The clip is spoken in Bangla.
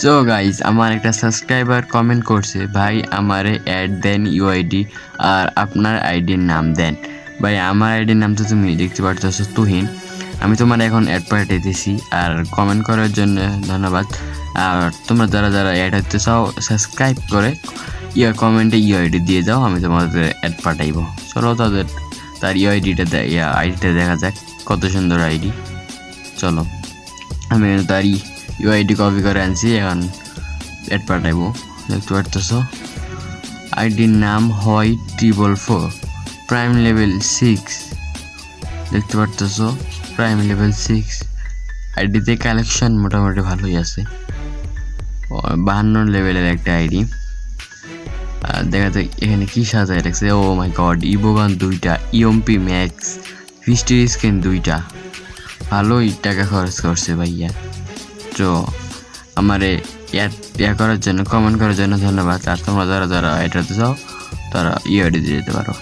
সো গাইজ, আমার একটা সাবস্ক্রাইবার কমেন্ট করছে, ভাই আমারে অ্যাড দেন ইউআইডি আর আপনার আইডির নাম দেন। ভাই আমার আইডির নাম তো তুমি দেখতে পারতেছো, তুহিন। আমি তোমার এখন অ্যাড পাঠিয়েছি আর কমেন্ট করার জন্য ধন্যবাদ। আর তোমরা যারা যারা অ্যাড হতে চাও সাবস্ক্রাইব করে কমেন্টে ইউআইডি দিয়ে যাও, আমি তোমাদের অ্যাড পাঠাইবো। চলো তার আইডিটা দেখা যাক, কত সুন্দর আইডি। চলো, আমি তার ইউআইডি কপি করে আনছি, এখন অ্যাড পাঠাইবো। দেখতে পারতেছ, আইডির নাম হয় 444, প্রাইম লেভেল 6। দেখতে পারতেছ, প্রাইম লেভেল 6। আইডিতে কালেকশন মোটামুটি ভালোই আছে, 52 লেভেলের একটা আইডি। দেখা যাক এখানে কি সাজায় রাখছে। ও মাই গড, ইবোগান 2টা, ইএমপি ম্যাক্স, ফিস্টির স্ক্রিন 2টা। ভালোই টাকা খরচ করছে ভাইয়া। তো আমারে করার জন্য, কমেন্ট করার জন্য ধন্যবাদ। আর তোমরা যারা যারা এটাতে চাও তারা ইউআইডি দিয়ে যেতে পারো।